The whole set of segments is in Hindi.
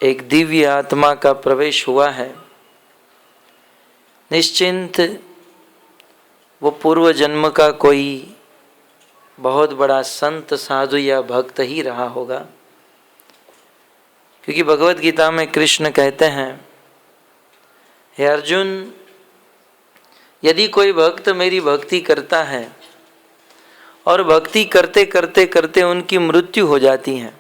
एक दिव्य आत्मा का प्रवेश हुआ है, निश्चिंत वो पूर्व जन्म का कोई बहुत बड़ा संत साधु या भक्त ही रहा होगा। क्योंकि भगवत गीता में कृष्ण कहते हैं, हे अर्जुन, यदि कोई भक्त मेरी भक्ति करता है और भक्ति करते करते करते उनकी मृत्यु हो जाती है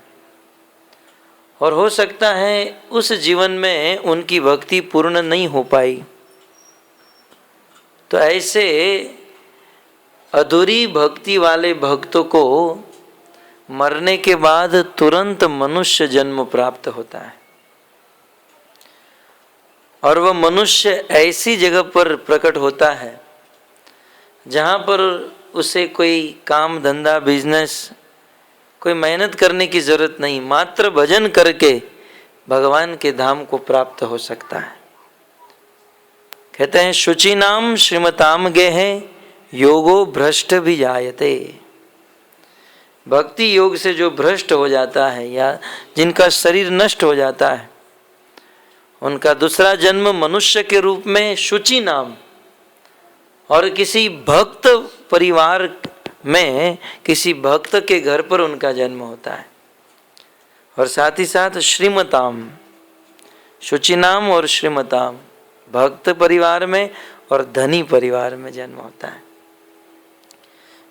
और हो सकता है उस जीवन में उनकी भक्ति पूर्ण नहीं हो पाई, तो ऐसे अधूरी भक्ति वाले भक्तों को मरने के बाद तुरंत मनुष्य जन्म प्राप्त होता है। और वह मनुष्य ऐसी जगह पर प्रकट होता है जहाँ पर उसे कोई काम धंधा बिजनेस, कोई मेहनत करने की जरूरत नहीं, मात्र भजन करके भगवान के धाम को प्राप्त हो सकता है। कहते हैं, शुचि नाम श्रीमताम गेहे योगो भ्रष्ट भी जायते। भक्ति योग से जो भ्रष्ट हो जाता है या जिनका शरीर नष्ट हो जाता है, उनका दूसरा जन्म मनुष्य के रूप में शुचि नाम और किसी भक्त परिवार में किसी भक्त के घर पर उनका जन्म होता है। और साथ ही साथ श्रीमताम, शुचि नाम और श्रीमताम, भक्त परिवार में और धनी परिवार में जन्म होता है।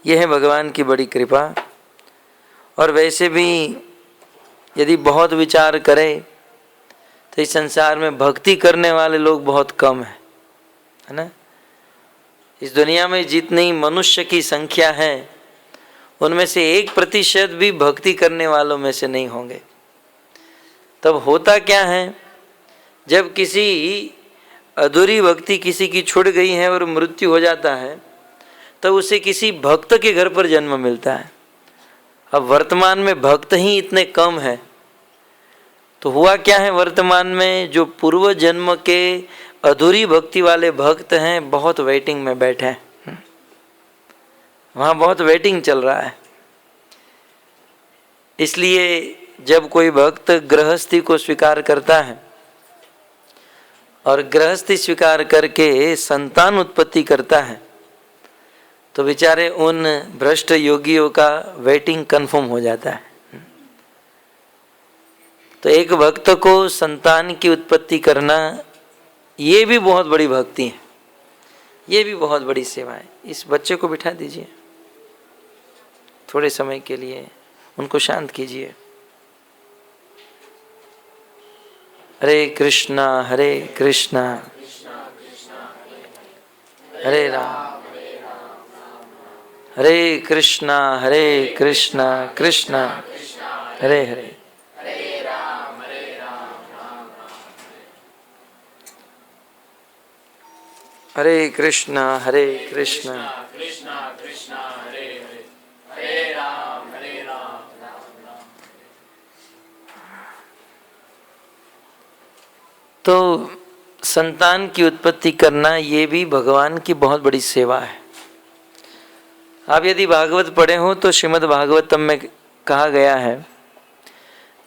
यह है भगवान की बड़ी कृपा। और वैसे भी यदि बहुत विचार करें तो इस संसार में भक्ति करने वाले लोग बहुत कम हैं, है ना। इस दुनिया में जितनी मनुष्य की संख्या है उनमें से 1% भी भक्ति करने वालों में से नहीं होंगे। तब होता क्या है, जब किसी अधूरी भक्ति किसी की छूट गई है और मृत्यु हो जाता है, तब उसे किसी भक्त के घर पर जन्म मिलता है। अब वर्तमान में भक्त ही इतने कम हैं, तो हुआ क्या है, वर्तमान में जो पूर्व जन्म के अधूरी भक्ति वाले भक्त हैं बहुत वेटिंग में बैठे हैं, वहाँ बहुत वेटिंग चल रहा है। इसलिए जब कोई भक्त गृहस्थी को स्वीकार करता है और गृहस्थी स्वीकार करके संतान उत्पत्ति करता है, तो बेचारे उन भ्रष्ट योगियों का वेटिंग कंफर्म हो जाता है। तो एक भक्त को संतान की उत्पत्ति करना ये भी बहुत बड़ी भक्ति है, ये भी बहुत बड़ी सेवा है। इस बच्चे को बिठा दीजिए, थोड़े समय के लिए उनको शांत कीजिए। हरे कृष्णा हरे राम हरे कृष्णा कृष्णा हरे हरे। हरे कृष्णा कृष्णा कृष्णा हरे हरे, हरे राम राम राम। तो संतान की उत्पत्ति करना ये भी भगवान की बहुत बड़ी सेवा है। आप यदि भागवत पढ़े हो तो श्रीमद् भागवतम में कहा गया है,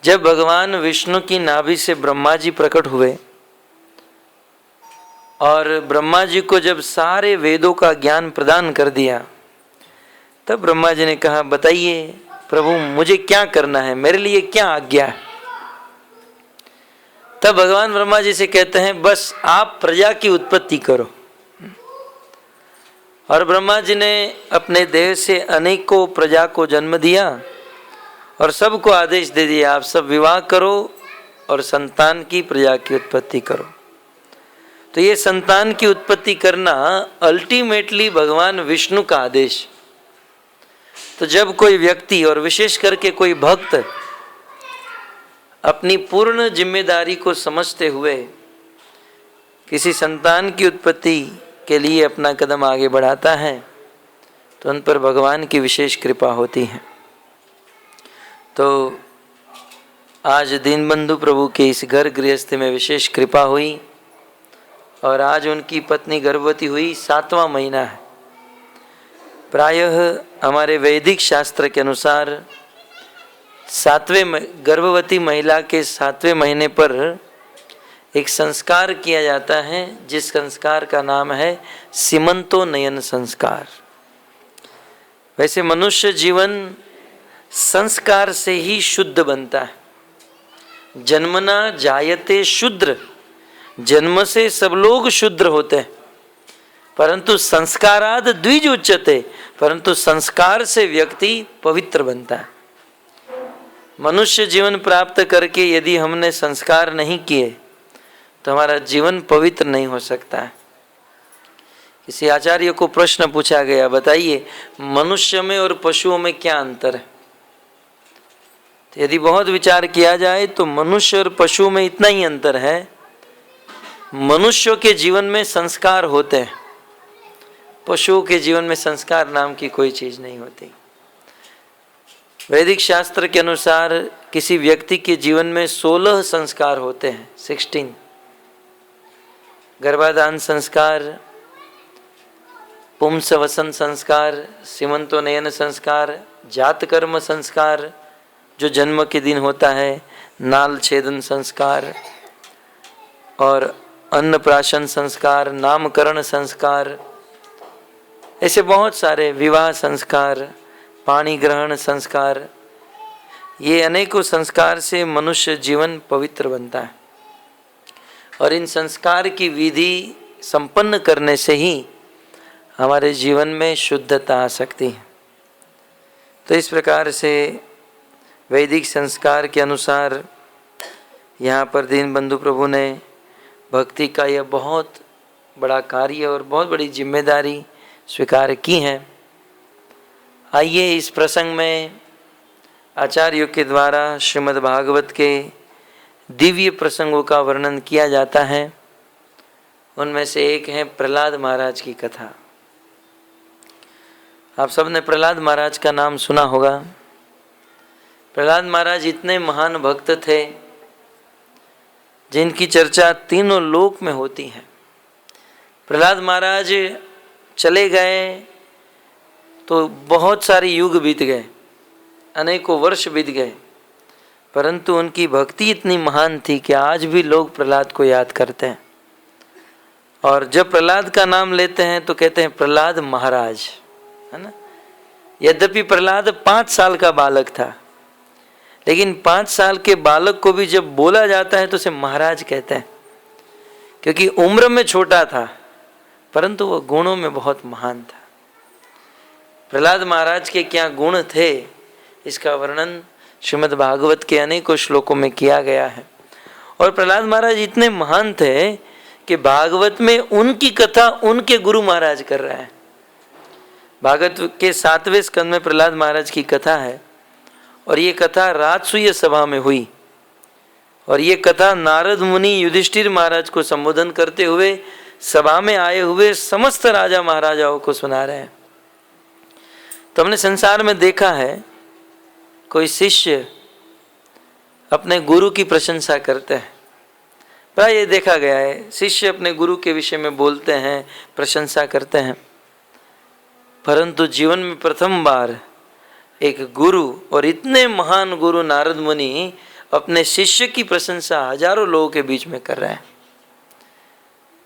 जब भगवान विष्णु की नाभि से ब्रह्मा जी प्रकट हुए और ब्रह्मा जी को जब सारे वेदों का ज्ञान प्रदान कर दिया, तब ब्रह्मा जी ने कहा, बताइए प्रभु मुझे क्या करना है, मेरे लिए क्या आज्ञा है। तब भगवान ब्रह्मा जी से कहते हैं, बस आप प्रजा की उत्पत्ति करो। और ब्रह्मा जी ने अपने देह से अनेकों प्रजा को जन्म दिया और सबको आदेश दे दिया, आप सब विवाह करो और संतान की प्रजा की उत्पत्ति करो। तो ये संतान की उत्पत्ति करना अल्टीमेटली भगवान विष्णु का आदेश। तो जब कोई व्यक्ति और विशेष करके कोई भक्त अपनी पूर्ण जिम्मेदारी को समझते हुए किसी संतान की उत्पत्ति के लिए अपना कदम आगे बढ़ाता है, तो उन पर भगवान की विशेष कृपा होती है। तो आज दीनबंधु प्रभु के इस घर गृहस्थी में विशेष कृपा हुई और आज उनकी पत्नी गर्भवती हुई, 7वां महीना है। प्रायः हमारे वैदिक शास्त्र के अनुसार गर्भवती महिला के 7वें महीने पर एक संस्कार किया जाता है, जिस संस्कार का नाम है सीमंतोन्नयन संस्कार। वैसे मनुष्य जीवन संस्कार से ही शुद्ध बनता है। जन्मना जायते शूद्र, जन्म से सब लोग शूद्र होते हैं, परंतु संस्काराद द्विज उच्यते, परंतु संस्कार से व्यक्ति पवित्र बनता है। मनुष्य जीवन प्राप्त करके यदि हमने संस्कार नहीं किए तो हमारा जीवन पवित्र नहीं हो सकता है। किसी आचार्य को प्रश्न पूछा गया, बताइए मनुष्य में और पशुओं में क्या अंतर है? तो यदि बहुत विचार किया जाए तो मनुष्य और पशुओं में इतना ही अंतर है, मनुष्यों के जीवन में संस्कार होते हैं, पशुओं के जीवन में संस्कार नाम की कोई चीज नहीं होती। वैदिक शास्त्र के अनुसार किसी व्यक्ति के जीवन में 16 संस्कार होते हैं, 16। गर्भाधान संस्कार, पुंसवसन संस्कार, सीमंतोन्नयन संस्कार, जातकर्म संस्कार जो जन्म के दिन होता है, नाल छेदन संस्कार और अन्नप्राशन संस्कार, नामकरण संस्कार, ऐसे बहुत सारे, विवाह संस्कार, पाणी ग्रहण संस्कार, ये अनेकों संस्कार से मनुष्य जीवन पवित्र बनता है। और इन संस्कार की विधि संपन्न करने से ही हमारे जीवन में शुद्धता आ सकती है। तो इस प्रकार से वैदिक संस्कार के अनुसार यहाँ पर दीनबंधु प्रभु ने भक्ति का यह बहुत बड़ा कार्य और बहुत बड़ी जिम्मेदारी स्वीकार की है। आइए इस प्रसंग में आचार्यों के द्वारा श्रीमद् भागवत के दिव्य प्रसंगों का वर्णन किया जाता है। उनमें से एक है प्रहलाद महाराज की कथा। आप सबने प्रहलाद महाराज का नाम सुना होगा। प्रहलाद महाराज इतने महान भक्त थे जिनकी चर्चा तीनों लोक में होती है। प्रहलाद महाराज चले गए तो बहुत सारे युग बीत गए, अनेकों वर्ष बीत गए, परंतु उनकी भक्ति इतनी महान थी कि आज भी लोग प्रहलाद को याद करते हैं। और जब प्रहलाद का नाम लेते हैं तो कहते हैं प्रहलाद महाराज, है ना। यद्यपि प्रहलाद 5 साल का बालक था, लेकिन 5 साल के बालक को भी जब बोला जाता है तो उसे महाराज कहते हैं, क्योंकि उम्र में छोटा था परंतु वह गुणों में बहुत महान था। प्रहलाद महाराज के क्या गुण थे, इसका वर्णन श्रीमद् भागवत के अनेकों श्लोकों में किया गया है। और प्रहलाद महाराज इतने महान थे कि भागवत में उनकी कथा उनके गुरु महाराज कर रहे हैं। भागवत के 7वें स्कंद में प्रहलाद महाराज की कथा है और ये कथा राजसूय सभा में हुई। और ये कथा नारद मुनि युधिष्ठिर महाराज को संबोधन करते हुए सभा में आए हुए समस्त राजा महाराजाओं को सुना रहे हैं। तो हमने संसार में देखा है, कोई शिष्य अपने गुरु की प्रशंसा करते हैं, प्राय ये देखा गया है, शिष्य अपने गुरु के विषय में बोलते हैं, प्रशंसा करते हैं, परंतु जीवन में प्रथम बार एक गुरु, और इतने महान गुरु नारद मुनि अपने शिष्य की प्रशंसा हजारों लोगों के बीच में कर रहे हैं।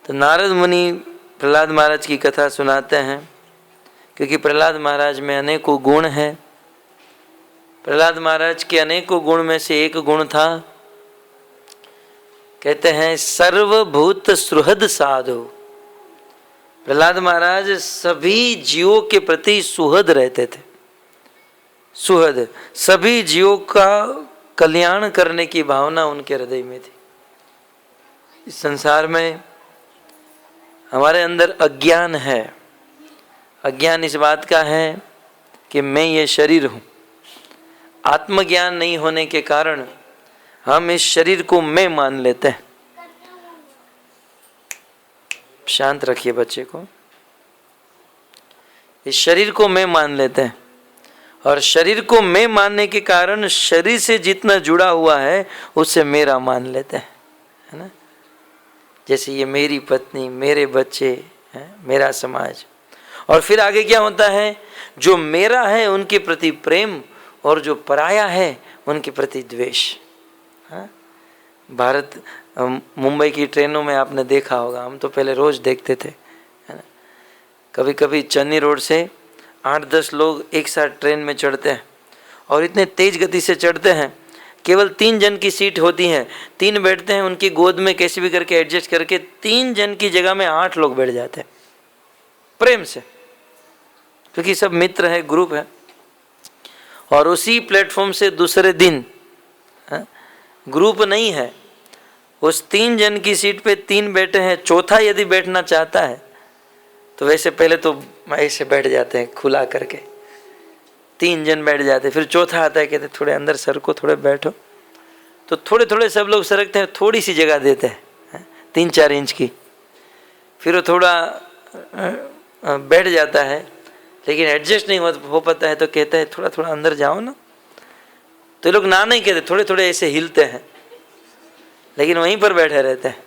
तो नारद मुनि प्रहलाद महाराज की कथा सुनाते हैं, क्योंकि प्रहलाद महाराज में अनेकों गुण हैं। प्रहलाद महाराज के अनेकों गुण में से एक गुण था, कहते हैं सर्वभूत सुहृद साधु। प्रहलाद महाराज सभी जीवों के प्रति सुहृद रहते थे। सुहृद, सभी जीवों का कल्याण करने की भावना उनके हृदय में थी। इस संसार में हमारे अंदर अज्ञान है। अज्ञान इस बात का है कि मैं ये शरीर हूँ। आत्मज्ञान नहीं होने के कारण हम इस शरीर को मैं मान लेते हैं। शांत रखिए बच्चे को। इस शरीर को मैं मान लेते हैं और शरीर को मैं मानने के कारण शरीर से जितना जुड़ा हुआ है उसे मेरा मान लेते हैं, है ना। जैसे ये मेरी पत्नी, मेरे बच्चे हैं, मेरा समाज। और फिर आगे क्या होता है, जो मेरा है उनके प्रति प्रेम और जो पराया है उनके प्रति द्वेष। हाँ, भारत मुंबई की ट्रेनों में आपने देखा होगा, हम तो पहले रोज देखते थे, है ना। कभी कभी चन्नी रोड से 8-10 लोग एक साथ ट्रेन में चढ़ते हैं और इतने तेज गति से चढ़ते हैं, केवल 3 जन की सीट होती हैं, 3 बैठते हैं, उनकी गोद में कैसे भी करके एडजस्ट करके 3 जन की जगह में 8 लोग बैठ जाते हैं प्रेम से, क्योंकि सब मित्र है, ग्रुप है। और उसी प्लेटफॉर्म से दूसरे दिन ग्रुप नहीं है, उस 3 जन की सीट पे 3 बैठे हैं, चौथा यदि बैठना चाहता है तो वैसे पहले तो ऐसे बैठ जाते हैं खुला करके, 3 जन बैठ जाते, फिर चौथा आता है, कहते थोड़े अंदर सरको, थोड़े बैठो, तो थोड़े थोड़े सब लोग सरकते हैं, थोड़ी सी जगह देते हैं 3-4 इंच की, फिर वो थोड़ा बैठ जाता है, लेकिन एडजस्ट नहीं हो पाता है तो कहता है थोड़ा थोड़ा अंदर जाओ ना, तो लोग ना नहीं कहते, थोड़े थोड़े ऐसे हिलते हैं, लेकिन वहीं पर बैठे रहते हैं।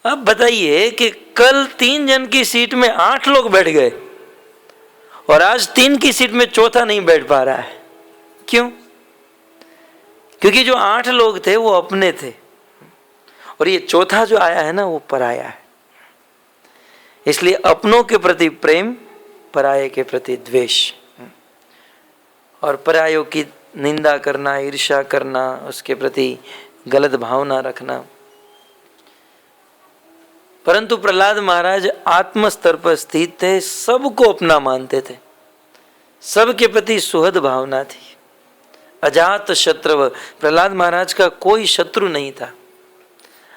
अब बताइए कि कल 3 जन की सीट में 8 लोग बैठ गए और आज 3 की सीट में चौथा नहीं बैठ पा रहा है। क्यों? क्योंकि जो 8 लोग थे वो अपने थे और ये चौथा जो आया है ना वो पराया है। इसलिए अपनों के प्रति प्रेम, पराये के प्रति द्वेष, और परायों की निंदा करना, ईर्ष्या करना, उसके प्रति गलत भावना रखना। परंतु प्रहलाद महाराज आत्म स्तर पर स्थित थे, सबको अपना मानते थे, सबके प्रति सुहृद भावना थी, अजात शत्रु। प्रहलाद महाराज का कोई शत्रु नहीं था।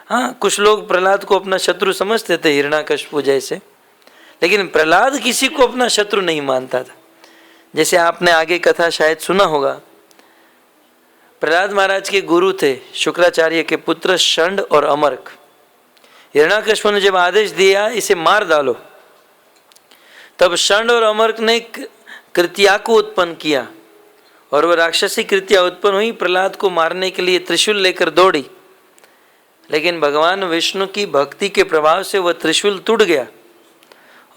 हाँ, कुछ लोग प्रहलाद को अपना शत्रु समझते थे, हिरण्याकश्यप जैसे, लेकिन प्रहलाद किसी को अपना शत्रु नहीं मानता था। जैसे आपने आगे कथा शायद सुना होगा, प्रहलाद महाराज के गुरु थे शुक्राचार्य के पुत्र षंड और अमर्क। हिरण्याकश्यप ने जब आदेश दिया इसे मार डालो, तब षंड और अमर्क ने कृत्या को उत्पन्न किया और वह राक्षसी कृत्या उत्पन्न हुई, प्रहलाद को मारने के लिए त्रिशूल लेकर दौड़ी, लेकिन भगवान विष्णु की भक्ति के प्रभाव से वह त्रिशूल टूट गया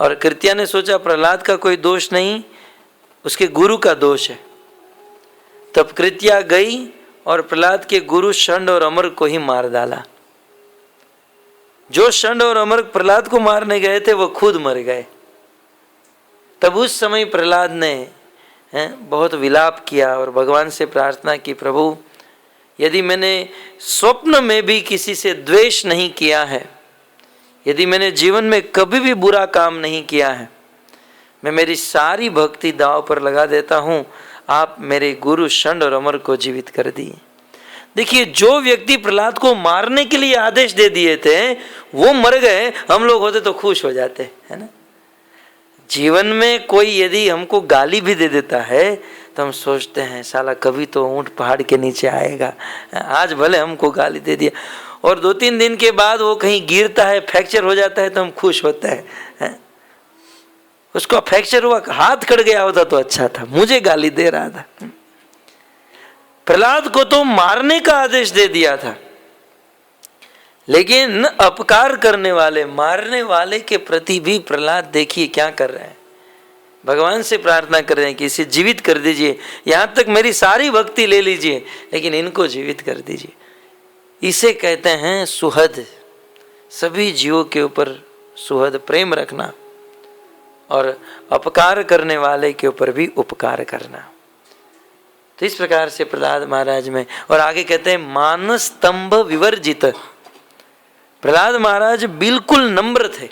और कृत्या ने सोचा प्रहलाद का कोई दोष नहीं, उसके गुरु का दोष है। तब कृत्या गई और प्रहलाद के गुरु षंड और अमर्क को ही मार डाला। जो षंड और अमर्क प्रहलाद को मारने गए थे वो खुद मर गए। तब उस समय प्रहलाद ने बहुत विलाप किया और भगवान से प्रार्थना की, प्रभु यदि मैंने स्वप्न में भी किसी से द्वेष नहीं किया है, यदि मैंने जीवन में कभी भी बुरा काम नहीं किया है, मैं मेरी सारी भक्ति दांव पर लगा देता हूँ, आप मेरे गुरु षंड और अमर्क को जीवित कर दिए। देखिए, जो व्यक्ति प्रहलाद को मारने के लिए आदेश दे दिए थे वो मर गए, हम लोग होते तो खुश हो जाते, है ना। जीवन में कोई यदि हमको गाली भी दे देता है तो हम सोचते हैं साला कभी तो ऊंट पहाड़ के नीचे आएगा, आज भले हमको गाली दे दिया, और 2-3 दिन के बाद वो कहीं गिरता है, फ्रैक्चर हो जाता है तो हम खुश होते हैं। उसका फ्रैक्चर हुआ, हाथ कट गया होता तो अच्छा था, मुझे गाली दे रहा था। प्रहलाद को तो मारने का आदेश दे दिया था, लेकिन अपकार करने वाले, मारने वाले के प्रति भी प्रहलाद देखिए क्या कर रहे हैं, भगवान से प्रार्थना कर रहे हैं कि इसे जीवित कर दीजिए, यहाँ तक मेरी सारी भक्ति ले लीजिए लेकिन इनको जीवित कर दीजिए। इसे कहते हैं सुहृद, सभी जीवों के ऊपर सुहृद प्रेम रखना और अपकार करने वाले के ऊपर भी उपकार करना। तो इस प्रकार से प्रहलाद महाराज में, और आगे कहते हैं मानस स्तंभ विवर्जित। प्रहलाद महाराज बिल्कुल नम्र थे,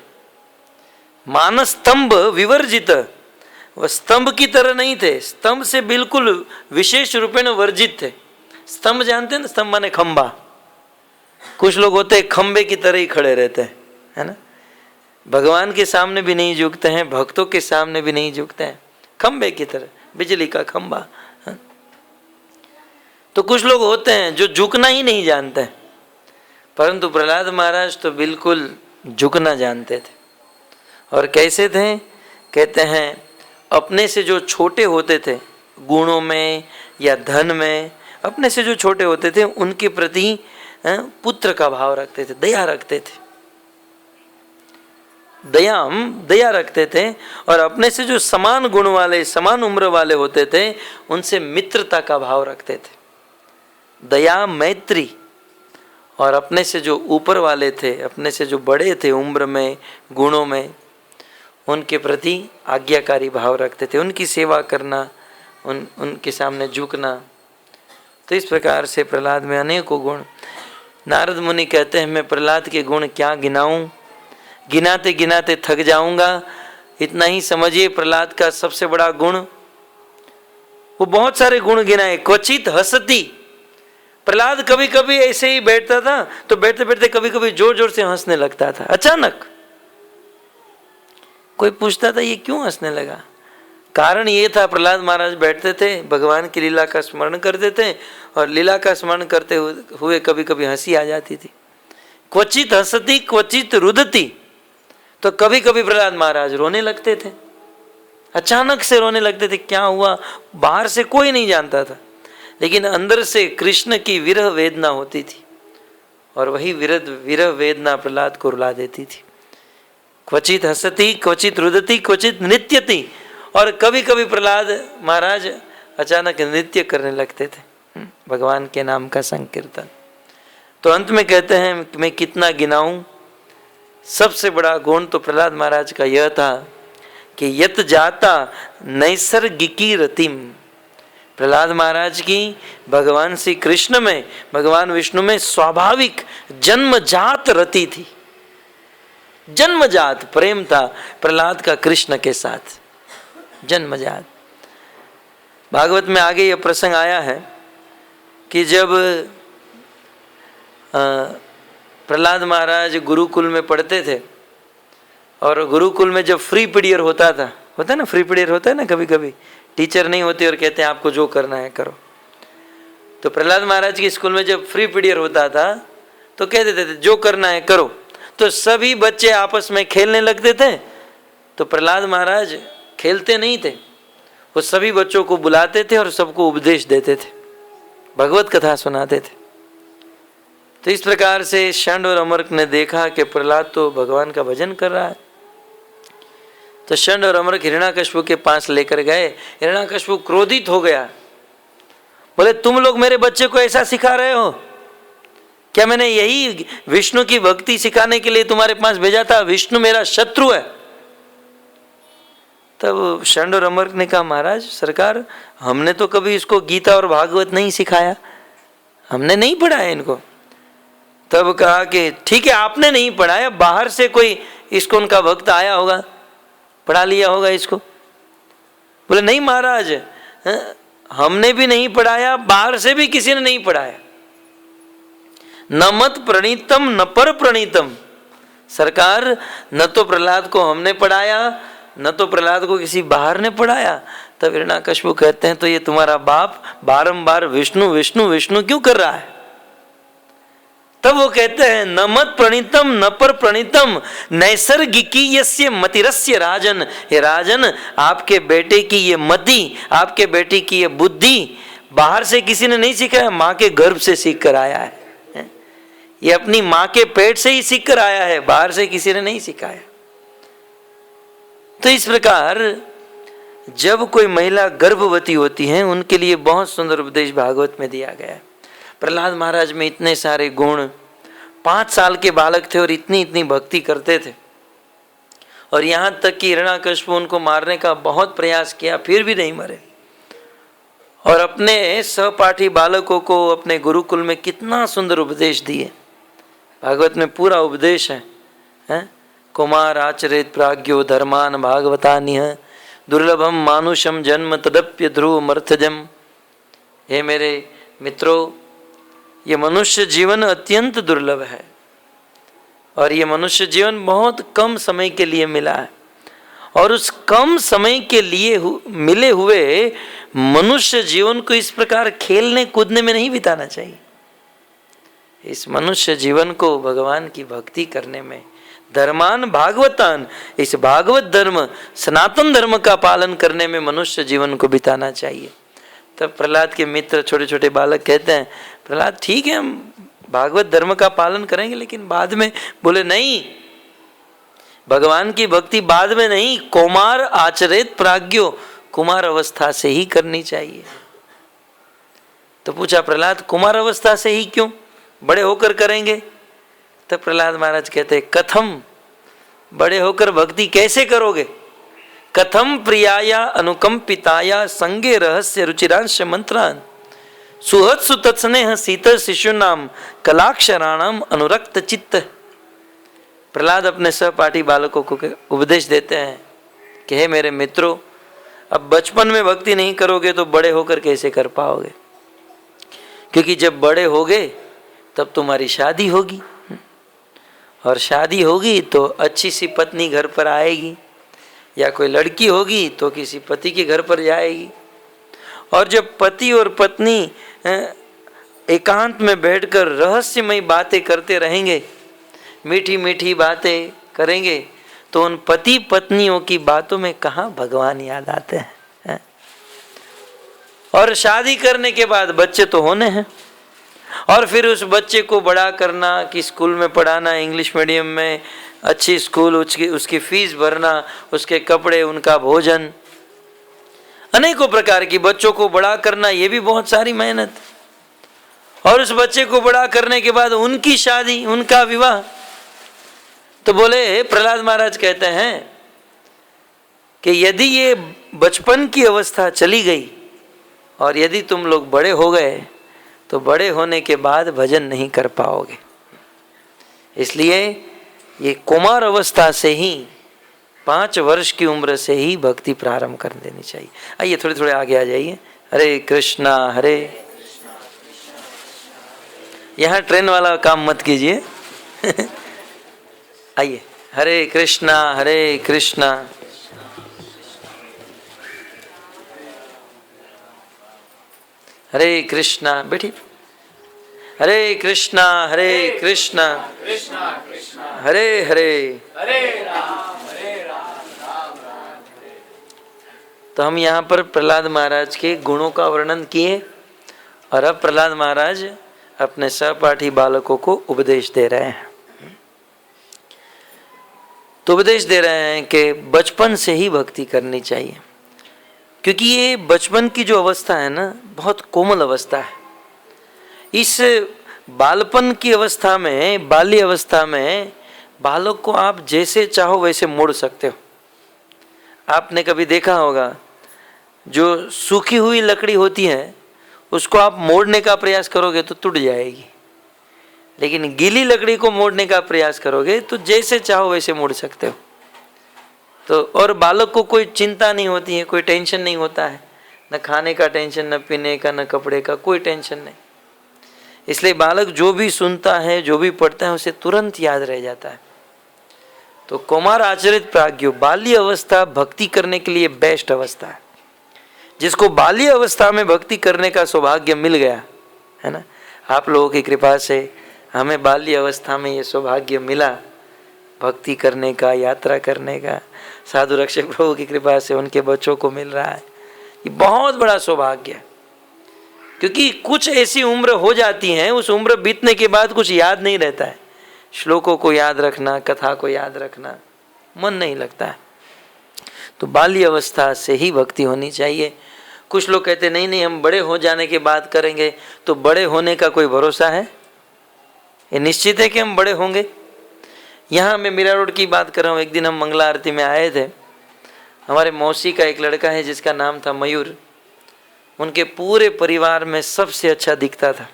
मानस स्तंभ विवर्जित, वह स्तंभ की तरह नहीं थे, स्तंभ से बिल्कुल विशेष रूपेण वर्जित थे। स्तंभ जानते हैं ना, स्तंभ माने खंबा। कुछ लोग होते हैं खंबे की तरह ही खड़े रहते हैं, है ना, भगवान के सामने भी नहीं झुकते हैं, भक्तों के सामने भी नहीं झुकते हैं, खंबे की तरह, बिजली का खंबा। तो कुछ लोग होते हैं जो झुकना ही नहीं जानते हैं, परंतु प्रहलाद महाराज तो बिल्कुल झुकना जानते थे। और कैसे थे? कहते हैं अपने से जो छोटे होते थे गुणों में या धन में, अपने से जो छोटे होते थे उनके प्रति पुत्र का भाव रखते थे, दया रखते थे। दया रखते थे, और अपने से जो समान गुण वाले, समान उम्र वाले होते थे उनसे मित्रता का भाव रखते थे। दया, मैत्री। और अपने से जो ऊपर वाले थे, अपने से जो बड़े थे उम्र में, गुणों में, उनके प्रति आज्ञाकारी भाव रखते थे, उनकी सेवा करना, उनके सामने झुकना। तो इस प्रकार से प्रहलाद में अनेकों गुण। नारद मुनि कहते हैं, मैं प्रहलाद के गुण क्या गिनाऊं, गिनाते गिनाते थक जाऊंगा। इतना ही समझिए प्रहलाद का सबसे बड़ा गुण, वो बहुत सारे गुण गिनाए। क्वचित हंसती। प्रहलाद कभी कभी ऐसे ही बैठता था तो बैठते बैठते कभी कभी जोर जोर से हंसने लगता था। अचानक कोई पूछता था ये क्यों हंसने लगा? कारण ये था, प्रहलाद महाराज बैठते थे, भगवान की लीला का स्मरण करते थे, और लीला का स्मरण करते हुए कभी कभी हंसी आ जाती थी। क्वचित हंसती क्वचित रुदती। तो कभी कभी प्रहलाद महाराज रोने लगते थे, अचानक से रोने लगते थे। क्या हुआ बाहर से कोई नहीं जानता था, लेकिन अंदर से कृष्ण की विरह वेदना होती थी, और वही विरह वेदना प्रहलाद को रुला देती थी। क्वचित हंसती क्वचित रुदती क्वचित नृत्यति। और कभी कभी प्रहलाद महाराज अचानक नृत्य करने लगते थे, भगवान के नाम का संकीर्तन। तो अंत में कहते हैं, मैं कितना गिनाऊं। सबसे बड़ा गुण तो प्रहलाद महाराज का यह था कि यत जाता नैसर्गिकी रतिम। प्रहलाद महाराज की भगवान श्री कृष्ण में, भगवान विष्णु में स्वाभाविक जन्मजात रति थी। जन्मजात प्रेम था प्रहलाद का कृष्ण के साथ, जन्मजात। भागवत में आगे यह प्रसंग आया है कि जब प्रहलाद महाराज गुरुकुल में पढ़ते थे, और गुरुकुल में जब फ्री पीरियड होता है ना, फ्री पीरियड होता है ना, कभी कभी टीचर नहीं होते और कहते हैं आपको जो करना है करो। तो प्रहलाद महाराज के स्कूल में जब फ्री पीरियड होता था तो कह देते थे जो करना है करो। तो सभी बच्चे आपस में खेलने लगते थे। तो प्रहलाद महाराज खेलते नहीं थे, वो सभी बच्चों को बुलाते थे और सबको उपदेश देते थे, भगवत कथा सुनाते थे। तो इस प्रकार से षंड और अमर्क ने देखा कि प्रहलाद तो भगवान का भजन कर रहा है। तो षंड और अमर्क हिरण्याकश्यप के पास लेकर गए। हिरण्याकश्यप क्रोधित हो गया, बोले तुम लोग मेरे बच्चे को ऐसा सिखा रहे हो क्या? मैंने यही विष्णु की भक्ति सिखाने के लिए तुम्हारे पास भेजा था, विष्णु मेरा शत्रु है। तब षंड और अमर्क ने कहा, महाराज सरकार, हमने तो कभी इसको गीता और भागवत नहीं सिखाया, हमने नहीं पढ़ाया इनको। तब कहा कि ठीक है आपने नहीं पढ़ाया, बाहर से कोई इसको उनका भक्त आया होगा, पढ़ा लिया होगा इसको। बोले नहीं महाराज, हमने भी नहीं पढ़ाया, बाहर से भी किसी ने नहीं पढ़ाया। न मत प्रणीतम न पर प्रणीतम। सरकार, न तो प्रहलाद को हमने पढ़ाया, न तो प्रहलाद को किसी बाहर ने पढ़ाया। तब हिरण्याकश्यप कहते हैं तो ये तुम्हारा बाप बारंबार विष्णु विष्णु विष्णु क्यों कर रहा है? तब वो कहते हैं न मत प्रणीतम न पर प्रणीतम नैसर्गिकी यस्य मतिरस्य राजन। हे राजन, आपके बेटे की ये मति, आपके बेटे की ये बुद्धि बाहर से किसी ने नहीं सीखा है, माँ के गर्भ से सीख कर आया है। ये अपनी माँ के पेट से ही सीख कर आया है, बाहर से किसी ने नहीं सिखाया। तो इस प्रकार जब कोई महिला गर्भवती होती है उनके लिए बहुत सुंदर उपदेश भागवत में दिया गया है। प्रहलाद महाराज में इतने सारे गुण, 5 साल के बालक थे और इतनी इतनी भक्ति करते थे, और यहाँ तक कि हिरण्याकश्यप उनको मारने का बहुत प्रयास किया, फिर भी नहीं मरे। और अपने सहपाठी बालकों को अपने गुरुकुल में कितना सुंदर उपदेश दिए। भागवत में पूरा उपदेश है? कुमार आचरित प्राज्ञो धर्मान भागवतानिह दुर्लभम मानुषम जन्म तदप्य ध्रुव मर्थजम। हे मेरे मित्रों, ये मनुष्य जीवन अत्यंत दुर्लभ है, और ये मनुष्य जीवन बहुत कम समय के लिए मिला है, और उस कम समय के लिए मिले हुए मनुष्य जीवन को इस प्रकार खेलने कूदने में नहीं बिताना चाहिए। इस मनुष्य जीवन को भगवान की भक्ति करने में, धर्मान भागवतान, इस भागवत धर्म सनातन धर्म का पालन करने में मनुष्य जीवन को बिताना चाहिए। तब प्रहलाद के मित्र छोटे छोटे बालक कहते हैं, प्रहलाद ठीक है हम भागवत धर्म का पालन करेंगे, लेकिन बाद में। बोले नहीं, भगवान की भक्ति बाद में नहीं, कौमार आचरित प्राज्ञो, कुमार अवस्था से ही करनी चाहिए। तो पूछा प्रहलाद, कुमार अवस्था से ही क्यों, बड़े होकर करेंगे? तब प्रहलाद महाराज कहते, कथम, बड़े होकर भक्ति कैसे करोगे? कथम प्रियाया अनुकंपिताया संगे रहस्य रुचिरांश मंत्रान सुहत सुतत्स्नेह शीतल शिशु नाम कलाक्षराणाम अनुरक्त चित्त। प्रहलाद अपने सहपाठी बालकों को उपदेश देते हैं कि हे मेरे मित्रों, अब बचपन में भक्ति नहीं करोगे तो बड़े होकर कैसे कर पाओगे? क्योंकि जब बड़े होगे तब तुम्हारी शादी होगी, और शादी होगी तो अच्छी सी पत्नी घर पर आएगी, या कोई लड़की होगी तो किसी पति के घर पर जाएगी। और जब पति और पत्नी एकांत में बैठकर रहस्यमयी बातें करते रहेंगे, मीठी मीठी बातें करेंगे, तो उन पति पत्नियों की बातों में कहाँ भगवान याद आते हैं? और शादी करने के बाद बच्चे तो होने हैं, और फिर उस बच्चे को बड़ा करना, कि स्कूल में पढ़ाना, इंग्लिश मीडियम में, अच्छी स्कूल, उसकी फीस भरना, उसके कपड़े, उनका भोजन, अनेकों प्रकार की बच्चों को बड़ा करना, ये भी बहुत सारी मेहनत। और उस बच्चे को बड़ा करने के बाद उनकी शादी, उनका विवाह। तो बोले, प्रहलाद महाराज कहते हैं कि यदि ये बचपन की अवस्था चली गई और यदि तुम लोग बड़े हो गए तो बड़े होने के बाद भजन नहीं कर पाओगे। इसलिए ये कुमार अवस्था से ही, 5 वर्ष की उम्र से ही भक्ति प्रारंभ कर देनी चाहिए। आइए थोड़े थोड़े आगे आ जाइए। हरे कृष्णा हरे, यहाँ ट्रेन वाला काम मत कीजिए। आइए, हरे कृष्णा हरे कृष्णा, बैठिए। हरे कृष्णा हरे हरे, तो हम यहाँ पर प्रहलाद महाराज के गुणों का वर्णन किए, और अब प्रहलाद महाराज अपने सहपाठी बालकों को उपदेश दे रहे हैं। तो उपदेश दे रहे हैं कि बचपन से ही भक्ति करनी चाहिए, क्योंकि ये बचपन की जो अवस्था है ना, बहुत कोमल अवस्था है। इस बालपन की अवस्था में, बाल्य अवस्था में, बालक को आप जैसे चाहो वैसे मोड़ सकते हो। आपने कभी देखा होगा, जो सूखी हुई लकड़ी होती है उसको आप मोड़ने का प्रयास करोगे तो टूट जाएगी, लेकिन गीली लकड़ी को मोड़ने का प्रयास करोगे तो जैसे चाहो वैसे मोड़ सकते हो। तो और बालक को कोई चिंता नहीं होती है, कोई टेंशन नहीं होता है, न खाने का टेंशन, न पीने का, न कपड़े का, कोई टेंशन नहीं। इसलिए बालक जो भी सुनता है, जो भी पढ़ता है, उसे तुरंत याद रह जाता है। तो कुमार आचरित प्राज्ञो, बाल्य अवस्था भक्ति करने के लिए बेस्ट अवस्था है। जिसको बाल्य अवस्था में भक्ति करने का सौभाग्य मिल गया है ना, आप लोगों की कृपा से हमें बाल्य अवस्था में ये सौभाग्य मिला भक्ति करने का, यात्रा करने का। साधु रक्षक प्रभु की कृपा से उनके बच्चों को मिल रहा है, ये बहुत बड़ा सौभाग्य है। क्योंकि कुछ ऐसी उम्र हो जाती है, उस उम्र बीतने के बाद कुछ याद नहीं रहता है। श्लोकों को याद रखना, कथा को याद रखना मन नहीं लगता है। तो बाल्य अवस्था से ही भक्ति होनी चाहिए। कुछ लोग कहते नहीं नहीं, हम बड़े हो जाने के बाद करेंगे। तो बड़े होने का कोई भरोसा है? ये निश्चित है कि हम बड़े होंगे? यहाँ मैं मीरा रोड की बात कर रहा हूँ। एक दिन हम मंगला आरती में आए थे। हमारे मौसी का एक लड़का है जिसका नाम था मयूर। उनके पूरे परिवार में सबसे अच्छा दिखता था,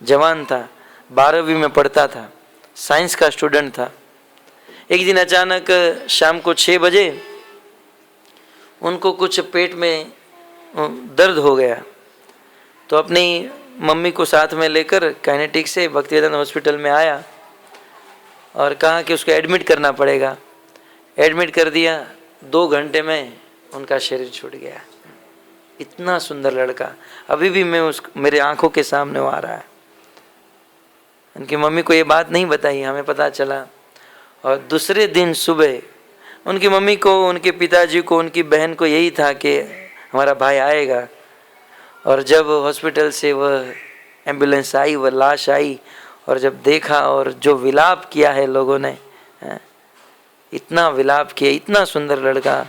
जवान था, 12वीं में पढ़ता था, साइंस का स्टूडेंट था। एक दिन अचानक शाम को 6 बजे उनको कुछ पेट में दर्द हो गया। तो अपनी मम्मी को साथ में लेकर काइनेटिक से भक्तिवेदांत हॉस्पिटल में आया और कहा कि उसको एडमिट करना पड़ेगा। एडमिट कर दिया। 2 घंटे में उनका शरीर छूट गया। इतना सुंदर लड़का, अभी भी मेरे आंखों के सामने वो आ रहा है। उनकी मम्मी को ये बात नहीं बताई, हमें पता चला। और दूसरे दिन सुबह उनकी मम्मी को, उनके पिताजी को, उनकी बहन को यही था कि हमारा भाई आएगा। और जब हॉस्पिटल से वह एम्बुलेंस आई, वह लाश आई, और जब देखा और जो विलाप किया है लोगों ने, इतना विलाप किया, इतना सुंदर लड़का।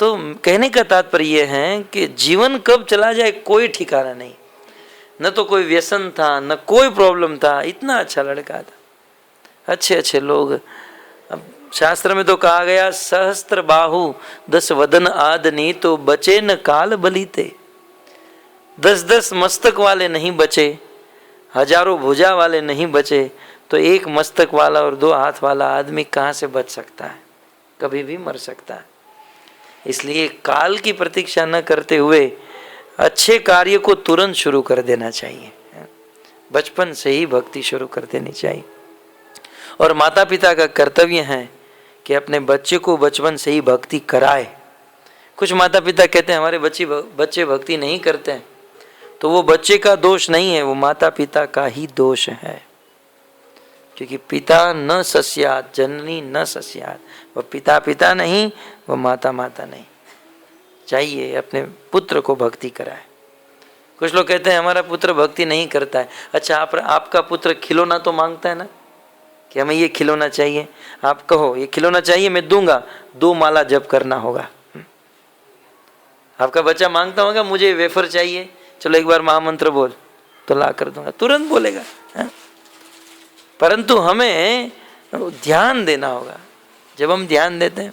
तो कहने का तात्पर्य यह है कि जीवन कब चला जाए कोई ठिकाना नहीं। न तो कोई व्यसन था, न कोई प्रॉब्लम था, इतना अच्छा लड़का था, अच्छे अच्छे लोग। अब शास्त्र में तो कहा गया, सहस्त्र बाहु 10 वदन आदनी तो बचे न काल बलीते। 10-10 मस्तक वाले नहीं बचे, हजारों भुजा वाले नहीं बचे, तो एक मस्तक वाला और 2 हाथ वाला आदमी कहाँ से बच सकता है? कभी भी मर सकता है। इसलिए काल की प्रतीक्षा न करते हुए अच्छे कार्य को तुरंत शुरू कर देना चाहिए। बचपन से ही भक्ति शुरू कर देनी चाहिए। और माता पिता का कर्तव्य है कि अपने बच्चे को बचपन से ही भक्ति कराए। कुछ माता पिता कहते हैं हमारे बच्चे भक्ति नहीं करते हैं, तो वो बच्चे का दोष नहीं है, वो माता पिता का ही दोष है। क्योंकि पिता न सस्यात् जननी न सस्यात्, वह पिता पिता नहीं, वह माता माता नहीं। चाहिए अपने पुत्र को भक्ति कराए। कुछ लोग कहते हैं हमारा पुत्र भक्ति नहीं करता है। अच्छा, आपका पुत्र खिलौना तो मांगता है ना, कि हमें ये खिलौना चाहिए। आप कहो ये खिलौना चाहिए, मैं दूंगा, 2 माला जप करना होगा। आपका बच्चा मांगता होगा मुझे वेफर चाहिए, चलो एक बार महामंत्र बोल तो ला कर दूंगा, तुरंत बोलेगा। परंतु हमें ध्यान देना होगा। जब हम ध्यान देते हैं,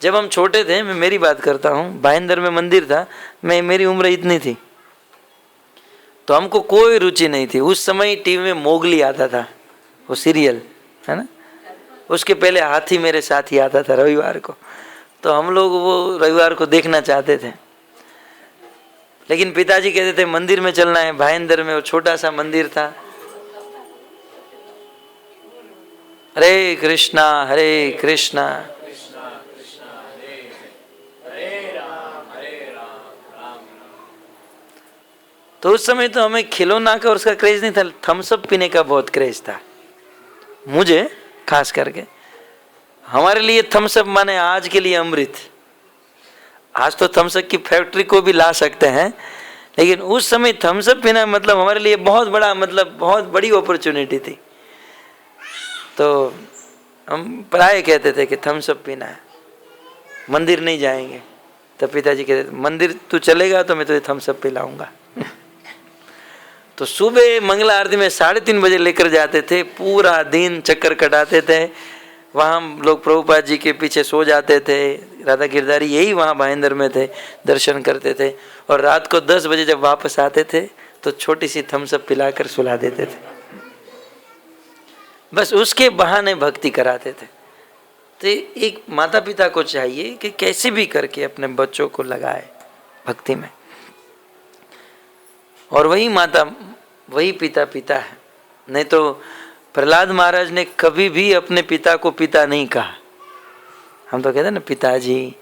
जब हम छोटे थे, मैं मेरी बात करता हूँ, भाईंदर में मंदिर था, मेरी उम्र इतनी थी, तो हमको कोई रुचि नहीं थी। उस समय टीवी में मोगली आता था, वो सीरियल है ना, उसके पहले हाथी मेरे साथ ही आता था रविवार को, तो हम लोग वो रविवार को देखना चाहते थे। लेकिन पिताजी कहते थे मंदिर में चलना है। भाईंदर में वो छोटा सा मंदिर था। हरे कृष्णा हरे कृष्णा तो उस समय तो हमें खिलौना का और उसका क्रेज नहीं था, थम्सअप पीने का बहुत क्रेज था मुझे खास करके। हमारे लिए थम्सअप माने आज के लिए अमृत। आज तो थम्सअप की फैक्ट्री को भी ला सकते हैं, लेकिन उस समय थम्सअप पीना मतलब हमारे लिए बहुत बड़ा, मतलब बहुत बड़ी अपॉर्चुनिटी थी। तो हम प्राय कहते थे कि थम्सअप पीना है, मंदिर नहीं जाएंगे। तो पिताजी कहते थे मंदिर तू चलेगा तो मैं तुझे थम्सअप पिलाऊंगा। तो सुबह मंगला आरती में 3:30 बजे लेकर जाते थे, पूरा दिन चक्कर कटाते थे। वहाँ हम लोग प्रभुपाद जी के पीछे सो जाते थे। राधा गिरधारी यही वहाँ भाईंदर में थे, दर्शन करते थे। और रात को 10 बजे जब वापस आते थे तो छोटी सी थम्सअप पिलाकर सुला देते थे। बस उसके बहाने भक्ति कराते थे। तो एक माता पिता को चाहिए कि कैसे भी करके अपने बच्चों को लगाए भक्ति में। और वही माता वही पिता पिता है। नहीं तो प्रहलाद महाराज ने कभी भी अपने पिता को पिता नहीं कहा। हम तो कहते हैं ना पिताजी,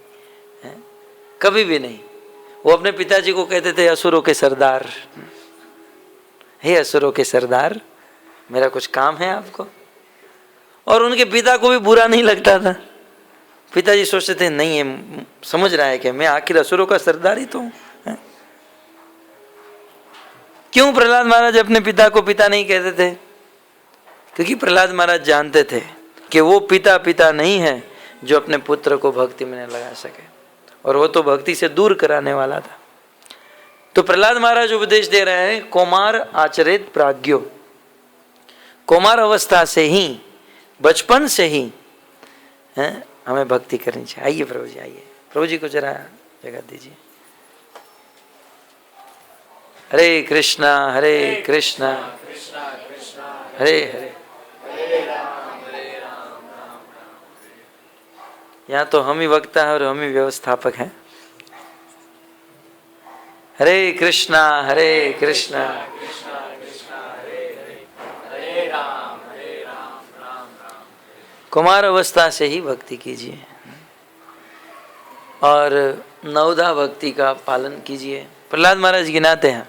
कभी भी नहीं। वो अपने पिताजी को कहते थे असुरों के सरदार। हे असुरों के सरदार, मेरा कुछ काम है आपको। और उनके पिता को भी बुरा नहीं लगता था। पिताजी सोचते थे नहीं ये समझ रहा है कि मैं आखिर असुरों का सरदार ही तो हूं। क्यों प्रहलाद महाराज अपने पिता को पिता नहीं कहते थे? क्योंकि प्रहलाद महाराज जानते थे कि वो पिता पिता नहीं है जो अपने पुत्र को भक्ति में न लगा सके, और वो तो भक्ति से दूर कराने वाला था। तो प्रहलाद महाराज उपदेश दे रहे हैं कौमार आचरित प्राज्ञो। कौमार अवस्था से ही, बचपन से ही हमें भक्ति करनी चाहिए। आइए प्रभु जी, आइए प्रभु जी को जरा जगह दीजिए। हरे कृष्णा हरे हरे। यहाँ तो हम ही वक्ता है और हम ही व्यवस्थापक हैं। हरे कृष्णा कुमार अवस्था से ही भक्ति कीजिए और नवधा भक्ति का पालन कीजिए। प्रहलाद महाराज गिनाते हैं,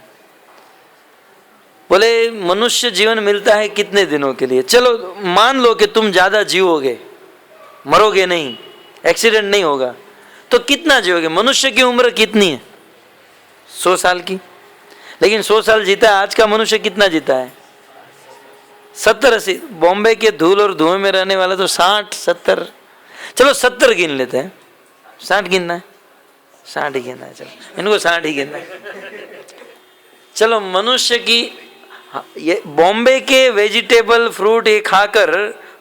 बोले मनुष्य जीवन मिलता है कितने दिनों के लिए? चलो मान लो कि तुम ज्यादा जीवोगे, मरोगे नहीं, एक्सीडेंट नहीं होगा, तो कितना जीवोगे? मनुष्य की उम्र कितनी है? 100 साल की। लेकिन 100 साल जीता है, आज का मनुष्य कितना जीता है? 70-80, बॉम्बे के धूल और धुएं में रहने वाले तो 60-70, चलो 70 गिन लेते हैं, 60 गिनना है, 60 ही गिनना है, चलो इनको 60 ही गिनना है। चलो मनुष्य की ये बॉम्बे के वेजिटेबल फ्रूट ये खाकर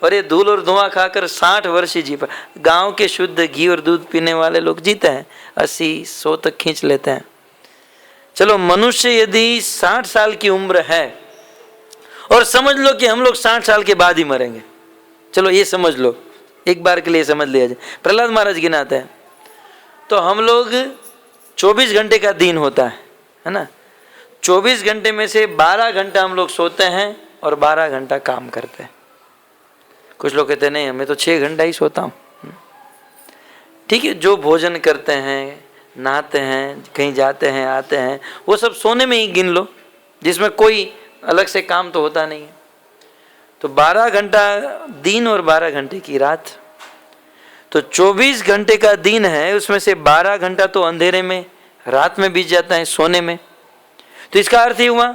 और ये धूल और धुआं खाकर 60 वर्ष ही जी पाए। गांव के शुद्ध घी और दूध पीने वाले लोग जीते हैं 80-100 तक खींच लेते हैं। चलो मनुष्य यदि 60 साल की उम्र है और समझ लो कि हम लोग 60 साल के बाद ही मरेंगे, चलो ये समझ लो, एक बार के लिए समझ लिया जाए। प्रहलाद महाराज गिनाते हैं तो हम लोग 24 घंटे का दिन होता है ना, 24 घंटे में से 12 घंटा हम लोग सोते हैं और 12 घंटा काम करते हैं। कुछ लोग कहते हैं नहीं हमें तो 6 घंटा ही सोता हूँ। ठीक है, जो भोजन करते हैं, नहाते हैं, कहीं जाते हैं, आते हैं, वो सब सोने में ही गिन लो, जिसमें कोई अलग से काम तो होता नहीं है। तो 12 घंटा दिन और 12 घंटे की रात, तो 24 घंटे का दिन है, उसमें से 12 घंटा तो अंधेरे में रात में बीत जाता है सोने में। तो इसका अर्थ ये हुआ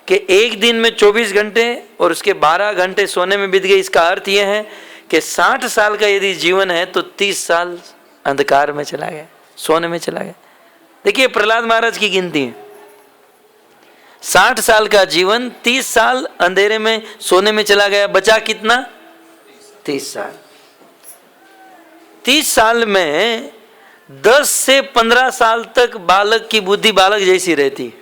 कि एक दिन में 24 घंटे और उसके 12 घंटे सोने में बीत गए। इसका अर्थ ये है कि 60 साल का यदि जीवन है तो 30 साल अंधकार में चला गया, सोने में चला गया। देखिए प्रहलाद महाराज की गिनती है, 60 साल का जीवन 30 साल अंधेरे में सोने में चला गया, बचा कितना? 30 साल। 30 साल में 10 से 15 साल तक बालक की बुद्धि बालक जैसी रहती है,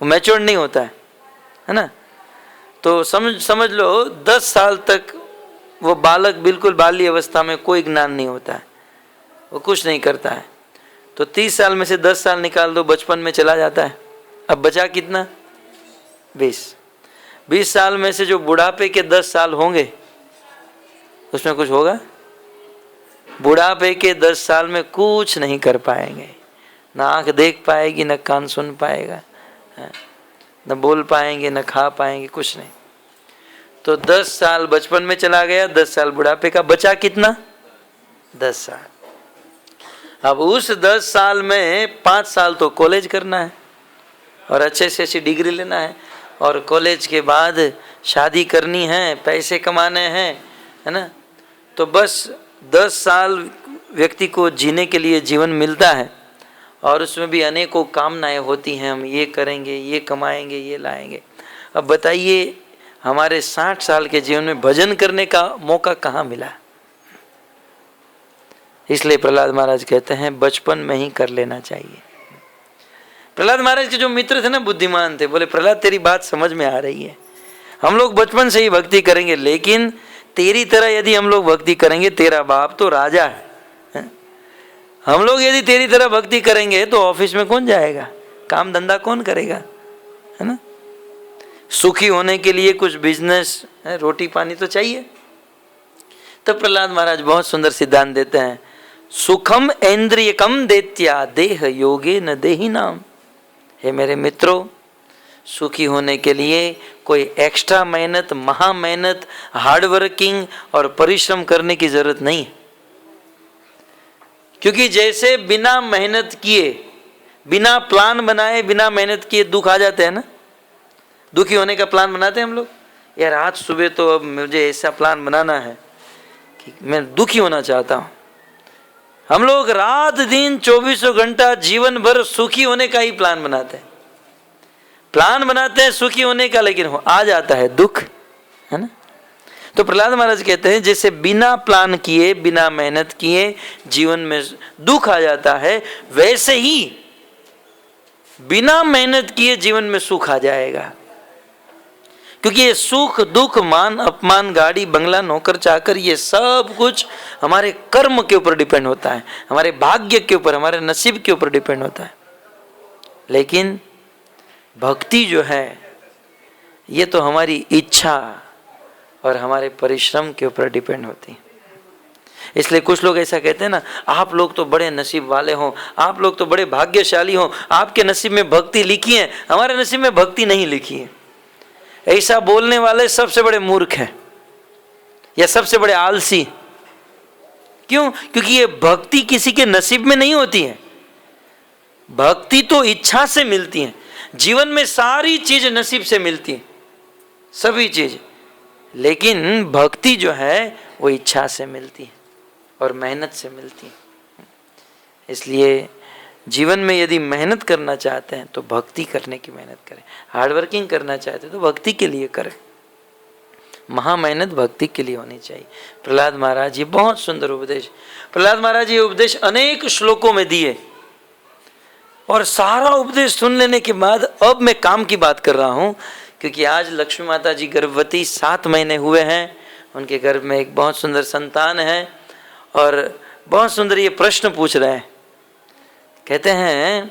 वो मैच्योर नहीं होता है ना। तो समझ लो 10 साल तक वो बालक बिल्कुल बाल्य अवस्था में, कोई ज्ञान नहीं होता है, वो कुछ नहीं करता है। तो 30 साल में से 10 साल निकाल दो, बचपन में चला जाता है। अब बचा कितना? 20 साल में से जो बुढ़ापे के 10 साल होंगे उसमें कुछ होगा? बुढ़ापे के 10 साल में कुछ नहीं कर पाएंगे, ना आंख देख पाएगी, ना कान सुन पाएगा, न बोल पाएंगे, न खा पाएंगे, कुछ नहीं। तो 10 साल बचपन में चला गया, 10 साल बुढ़ापे का, बचा कितना? 10 साल। अब उस 10 साल में 5 साल तो कॉलेज करना है और अच्छे से अच्छी डिग्री लेना है, और कॉलेज के बाद शादी करनी है, पैसे कमाने हैं, है ना। तो बस 10 साल व्यक्ति को जीने के लिए जीवन मिलता है, और उसमें भी अनेकों कामनाएं होती हैं, हम ये करेंगे, ये कमाएंगे, ये लाएंगे। अब बताइए हमारे 60 साल के जीवन में भजन करने का मौका कहाँ मिला? इसलिए प्रहलाद महाराज कहते हैं बचपन में ही कर लेना चाहिए। प्रहलाद महाराज के जो मित्र थे ना, बुद्धिमान थे, बोले प्रहलाद तेरी बात समझ में आ रही है, हम लोग बचपन से ही भक्ति करेंगे, लेकिन तेरी तरह यदि हम लोग भक्ति करेंगे, तेरा बाप तो राजा है, हम लोग यदि तेरी तरह भक्ति करेंगे तो ऑफिस में कौन जाएगा, काम धंधा कौन करेगा, है ना। सुखी होने के लिए कुछ बिजनेस, रोटी पानी तो चाहिए। तो प्रहलाद महाराज बहुत सुंदर सिद्धांत देते हैं, सुखम इंद्रियकम देत्या देह योगे न देहि नाम। हे मेरे मित्रों, सुखी होने के लिए कोई एक्स्ट्रा मेहनत, महा मेहनत, हार्ड वर्किंग और परिश्रम करने की जरूरत नहीं है। क्योंकि जैसे बिना मेहनत किए, बिना प्लान बनाए, बिना मेहनत किए दुख आ जाते हैं ना। दुखी होने का प्लान बनाते हैं हम लोग, यार आज सुबह तो अब मुझे ऐसा प्लान बनाना है कि मैं दुखी होना चाहता हूँ। हम लोग रात दिन 24 घंटा जीवन भर सुखी होने का ही प्लान बनाते हैं, प्लान बनाते हैं सुखी होने का, लेकिन आ जाता है दुख, है ना। तो प्रहलाद महाराज कहते हैं जैसे बिना प्लान किए, बिना मेहनत किए जीवन में दुख आ जाता है, वैसे ही बिना मेहनत किए जीवन में सुख आ जाएगा। क्योंकि ये सुख दुख, मान अपमान, गाड़ी बंगला, नौकर चाकर, ये सब कुछ हमारे कर्म के ऊपर डिपेंड होता है, हमारे भाग्य के ऊपर, हमारे नसीब के ऊपर डिपेंड होता है। लेकिन भक्ति जो है ये तो हमारी इच्छा और हमारे परिश्रम के ऊपर डिपेंड होती है। इसलिए कुछ लोग ऐसा कहते हैं ना, आप लोग तो बड़े नसीब वाले हो, आप लोग तो बड़े भाग्यशाली हो, आपके नसीब में भक्ति लिखी है, हमारे नसीब में भक्ति नहीं लिखी है। ऐसा बोलने वाले सबसे बड़े मूर्ख हैं या सबसे बड़े आलसी। क्यों? क्योंकि ये भक्ति किसी के नसीब में नहीं होती है, भक्ति तो इच्छा से मिलती है। जीवन में सारी चीज नसीब से मिलती है, सभी चीज। लेकिन भक्ति जो है वो इच्छा से मिलती है और मेहनत से मिलती है। इसलिए जीवन में यदि मेहनत करना चाहते हैं तो भक्ति करने की मेहनत करें, हार्ड वर्किंग करना चाहते हैं तो भक्ति के लिए करें। महा मेहनत भक्ति के लिए होनी चाहिए। प्रहलाद महाराज ये बहुत सुंदर उपदेश, प्रहलाद महाराज ये उपदेश अनेक श्लोकों में दिए, और सारा उपदेश सुन लेने के बाद अब मैं काम की बात कर रहा हूँ, क्योंकि आज लक्ष्मी माता जी गर्भवती 7 महीने हुए हैं, उनके गर्भ में एक बहुत सुंदर संतान है, और बहुत सुंदर ये प्रश्न पूछ रहे हैं। कहते हैं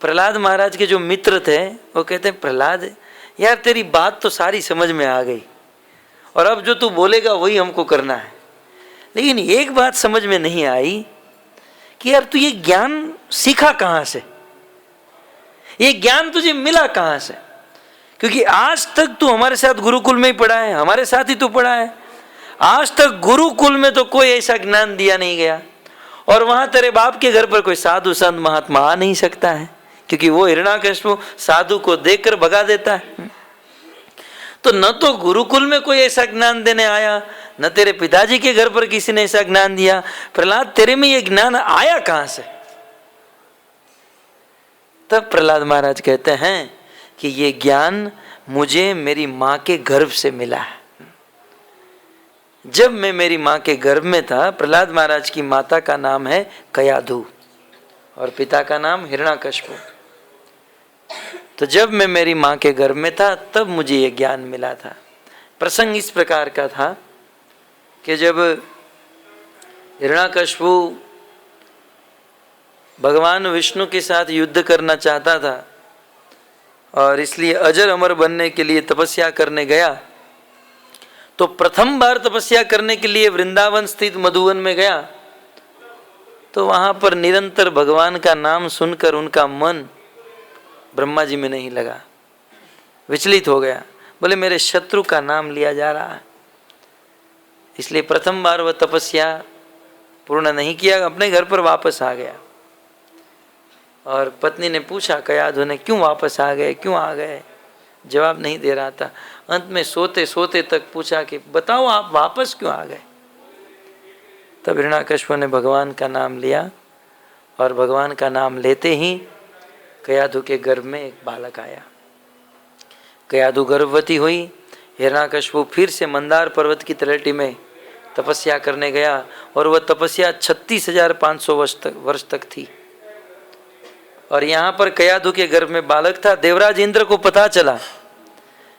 प्रहलाद महाराज के जो मित्र थे वो कहते हैं, प्रहलाद यार तेरी बात तो सारी समझ में आ गई, और अब जो तू बोलेगा वही हमको करना है, लेकिन एक बात समझ में नहीं आई कि यार तू ये ज्ञान सीखा कहाँ से, ये ज्ञान तुझे मिला कहाँ से? क्योंकि आज तक तू हमारे साथ गुरुकुल में ही पढ़ा है, हमारे साथ ही तू पढ़ा है, आज तक गुरुकुल में तो कोई ऐसा ज्ञान दिया नहीं गया, और वहां तेरे बाप के घर पर कोई साधु संत महात्मा आ नहीं सकता है, क्योंकि वो हिरण्याकश्यप साधु को देखकर भगा देता है। तो न तो गुरुकुल में कोई ऐसा ज्ञान देने आया, न तेरे पिताजी के घर पर किसी ने ऐसा ज्ञान दिया। प्रहलाद तेरे में ये ज्ञान आया कहां से? तब प्रहलाद महाराज कहते हैं कि ये ज्ञान मुझे मेरी माँ के गर्भ से मिला है। जब मैं मेरी माँ के गर्भ में था, प्रहलाद महाराज की माता का नाम है कयाधु और पिता का नाम हिरण्याकश्यप। तो जब मैं मेरी माँ के गर्भ में था तब मुझे ये ज्ञान मिला था। प्रसंग इस प्रकार का था कि जब हिरण्याकश्यप भगवान विष्णु के साथ युद्ध करना चाहता था और इसलिए अजर अमर बनने के लिए तपस्या करने गया, तो प्रथम बार तपस्या करने के लिए वृंदावन स्थित मधुवन में गया, तो वहां पर निरंतर भगवान का नाम सुनकर उनका मन ब्रह्मा जी में नहीं लगा, विचलित हो गया। बोले मेरे शत्रु का नाम लिया जा रहा है, इसलिए प्रथम बार वह तपस्या पूर्ण नहीं किया, अपने घर पर वापस आ गया। और पत्नी ने पूछा कयाधु ने, क्यों वापस आ गए, क्यों आ गए? जवाब नहीं दे रहा था। अंत में सोते सोते तक पूछा कि बताओ आप वापस क्यों आ गए? तब हिरण्याकश्यप ने भगवान का नाम लिया, और भगवान का नाम लेते ही कयाधु के गर्भ में एक बालक आया। कयाधु गर्भवती हुई। हिरण्याकश्यप फिर से मंदार पर्वत की तलहटी में तपस्या करने गया, और वह तपस्या 36,500 वर्ष तक थी। और यहाँ पर कयाधु के गर्भ में बालक था। देवराज इंद्र को पता चला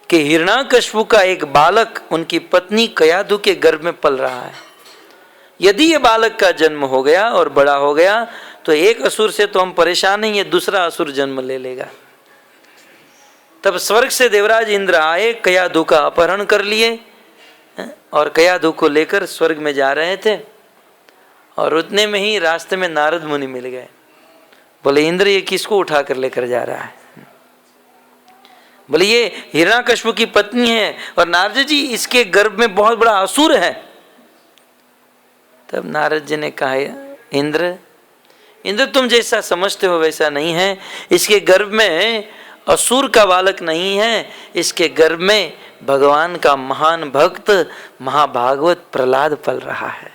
कि हिरण्याकश्यप का एक बालक उनकी पत्नी कयाधु के गर्भ में पल रहा है। यदि ये बालक का जन्म हो गया और बड़ा हो गया तो एक असुर से तो हम परेशान नहीं, ये दूसरा असुर जन्म ले लेगा। तब स्वर्ग से देवराज इंद्र आए, कयाधु का अपहरण कर लिए और कयाधु को लेकर स्वर्ग में जा रहे थे, और उतने में ही रास्ते में नारद मुनि मिल गए। बोले इंद्र ये किसको उठा कर लेकर जा रहा है? बोले ये हिरण्याकश्यप की पत्नी है, और नारद जी इसके गर्भ में बहुत बड़ा असुर है। तब नारद जी ने कहा इंद्र तुम जैसा समझते हो वैसा नहीं है, इसके गर्भ में असुर का बालक नहीं है, इसके गर्भ में भगवान का महान भक्त महाभागवत प्रहलाद पल रहा है।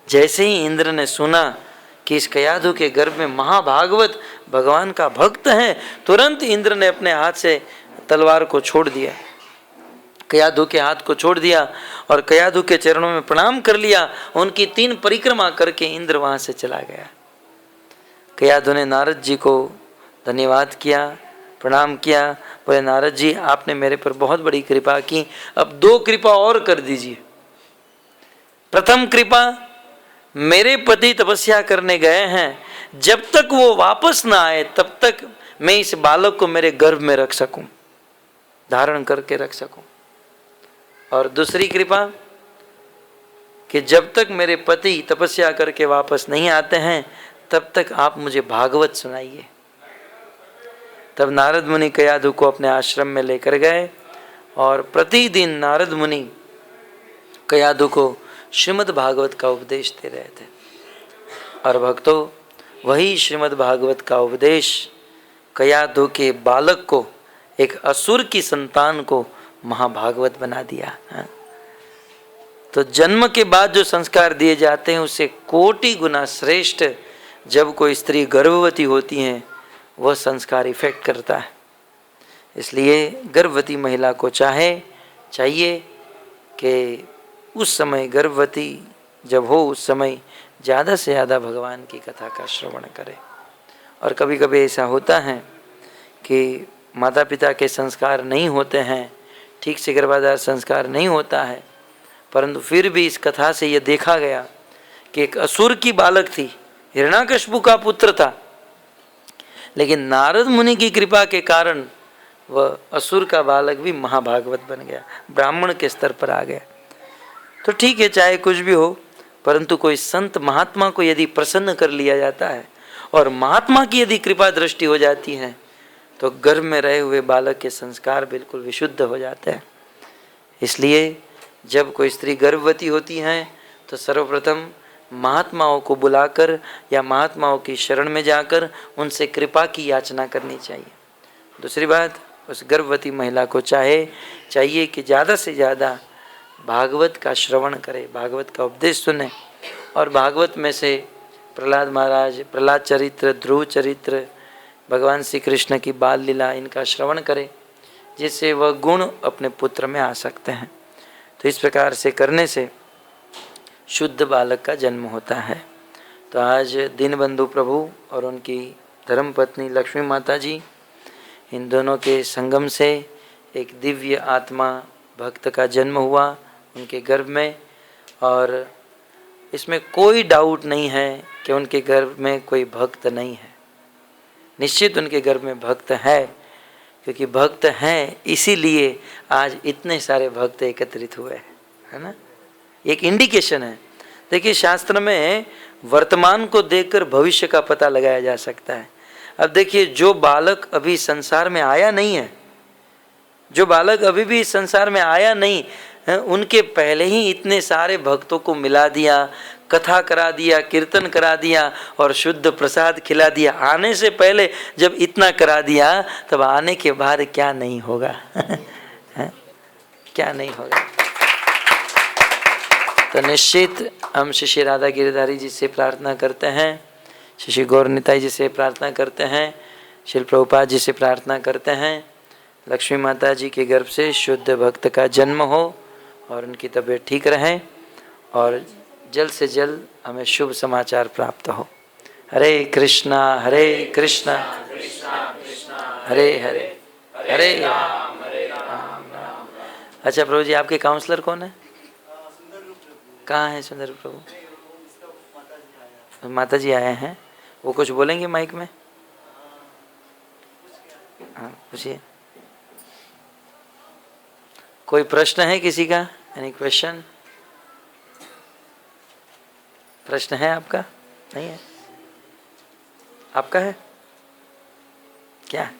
जैसे ही इंद्र ने सुना कि इस कयाधु के गर्भ में महाभागवत भगवान का भक्त है, तुरंत इंद्र ने अपने हाथ से तलवार को छोड़ दिया, कयाधु के हाथ को छोड़ दिया और कयाधु के चरणों में प्रणाम कर लिया। उनकी 3 परिक्रमा करके इंद्र वहां से चला गया। कयाधु ने नारद जी को धन्यवाद किया, प्रणाम किया। बोले नारद जी आपने मेरे पर बहुत बड़ी कृपा की, अब 2 कृपा और कर दीजिए। प्रथम कृपा, मेरे पति तपस्या करने गए हैं, जब तक वो वापस ना आए तब तक मैं इस बालक को मेरे गर्भ में रख सकूं, धारण करके रख सकूं। और दूसरी कृपा कि जब तक मेरे पति तपस्या करके वापस नहीं आते हैं तब तक आप मुझे भागवत सुनाइए। तब नारद मुनि कयाधु को अपने आश्रम में लेकर गए, और प्रतिदिन नारद मुनि कयाधु को श्रीमद् भागवत का उपदेश दे रहे थे। और भक्तों, वही श्रीमद् भागवत का उपदेश कयाधु के बालक को, एक असुर की संतान को महाभागवत बना दिया। हाँ? तो जन्म के बाद जो संस्कार दिए जाते हैं उससे कोटि गुना श्रेष्ठ जब कोई स्त्री गर्भवती होती है वह संस्कार इफेक्ट करता है। इसलिए गर्भवती महिला को चाहिए कि उस समय गर्भवती जब हो उस समय ज़्यादा से ज़्यादा भगवान की कथा का श्रवण करे। और कभी कभी ऐसा होता है कि माता पिता के संस्कार नहीं होते हैं, ठीक से गर्भाधार संस्कार नहीं होता है, परंतु फिर भी इस कथा से यह देखा गया कि एक असुर की बालक थी, हिरण्याकश्यप का पुत्र था, लेकिन नारद मुनि की कृपा के कारण वह असुर का बालक भी महाभागवत बन गया, ब्राह्मण के स्तर पर आ गया। तो ठीक है, चाहे कुछ भी हो, परंतु कोई संत महात्मा को यदि प्रसन्न कर लिया जाता है और महात्मा की यदि कृपा दृष्टि हो जाती है तो गर्भ में रहे हुए बालक के संस्कार बिल्कुल विशुद्ध हो जाते हैं। इसलिए जब कोई स्त्री गर्भवती होती है तो सर्वप्रथम महात्माओं को बुलाकर या महात्माओं की शरण में जाकर उनसे कृपा की याचना करनी चाहिए। दूसरी बात, उस गर्भवती महिला को चाहिए कि ज़्यादा से ज़्यादा भागवत का श्रवण करे, भागवत का उपदेश सुने, और भागवत में से प्रहलाद महाराज, प्रहलाद चरित्र, ध्रुव चरित्र, भगवान श्री कृष्ण की बाल लीला, इनका श्रवण करे, जिससे वह गुण अपने पुत्र में आ सकते हैं। तो इस प्रकार से करने से शुद्ध बालक का जन्म होता है। तो आज दीनबंधु प्रभु और उनकी धर्मपत्नी लक्ष्मी माता जी, इन दोनों के संगम से एक दिव्य आत्मा भक्त का जन्म हुआ उनके गर्भ में, और इसमें कोई डाउट नहीं है कि उनके गर्भ में कोई भक्त नहीं है। निश्चित उनके गर्भ में भक्त है, क्योंकि भक्त हैं इसीलिए आज इतने सारे भक्त एकत्रित हुए हैं, है ना। एक इंडिकेशन है। देखिए, शास्त्र में वर्तमान को देखकर भविष्य का पता लगाया जा सकता है। अब देखिए, जो बालक अभी संसार में आया नहीं है, जो बालक अभी भी संसार में आया नहीं है, उनके पहले ही इतने सारे भक्तों को मिला दिया, कथा करा दिया, कीर्तन करा दिया और शुद्ध प्रसाद खिला दिया। आने से पहले जब इतना करा दिया, तब आने के बाद क्या नहीं होगा क्या नहीं होगा। तो निश्चित हम श्री राधा गिरधारी जी से प्रार्थना करते हैं, श्री गौर निताई जी से प्रार्थना करते हैं, श्री प्रभुपाद जी से प्रार्थना करते हैं, लक्ष्मी माता जी के गर्भ से शुद्ध भक्त का जन्म हो और उनकी तबीयत ठीक रहे और जल्द से जल्द हमें शुभ समाचार प्राप्त हो। हरे कृष्णा हरे हरे हरे राम। अच्छा प्रभु जी, आपके काउंसलर कौन है? कहाँ है सुंदर प्रभु? माता जी आए हैं, वो कुछ बोलेंगे माइक में? हाँ, पूछिए। कोई प्रश्न है किसी का? Any question? प्रश्न है आपका? नहीं है? आपका है क्या?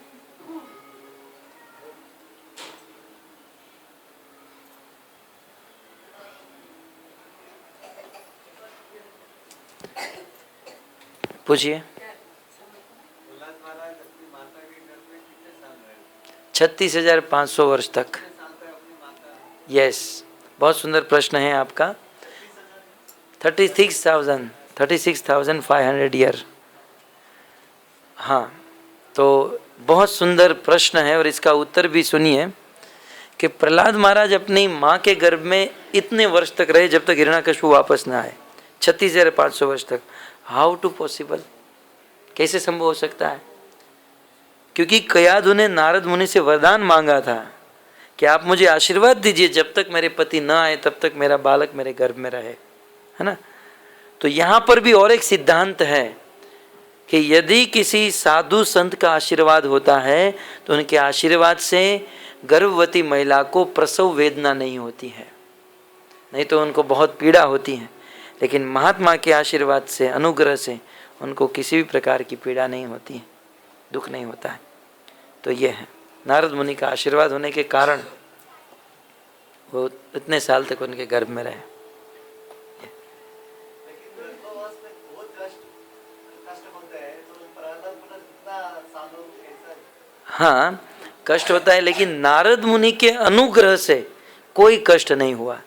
पूछिए। 36,500 वर्ष तक। यस, बहुत सुंदर प्रश्न है आपका। 36,500 ईयर। हाँ, तो बहुत सुंदर प्रश्न है और इसका उत्तर भी सुनिए कि प्रहलाद महाराज अपनी माँ के गर्भ में इतने वर्ष तक रहे जब तक हिरण्याकश्यप वापस ना आए, 36,500 वर्ष तक। How to possible? कैसे संभव हो सकता है? क्योंकि कयाधु ने नारद मुनि से वरदान मांगा था कि आप मुझे आशीर्वाद दीजिए, जब तक मेरे पति न आए तब तक मेरा बालक मेरे गर्भ में रहे, है ना। तो यहाँ पर भी और एक सिद्धांत है कि यदि किसी साधु संत का आशीर्वाद होता है तो उनके आशीर्वाद से गर्भवती महिला को प्रसव वेदना नहीं होती है, नहीं तो उनको बहुत पीड़ा होती है। लेकिन महात्मा के आशीर्वाद से, अनुग्रह से उनको किसी भी प्रकार की पीड़ा नहीं होती है, दुख नहीं होता है। तो ये है, नारद मुनि का आशीर्वाद होने के कारण वो इतने साल तक उनके गर्भ में रहे। हाँ, कष्ट होता है, लेकिन नारद मुनि के अनुग्रह से कोई कष्ट नहीं हुआ।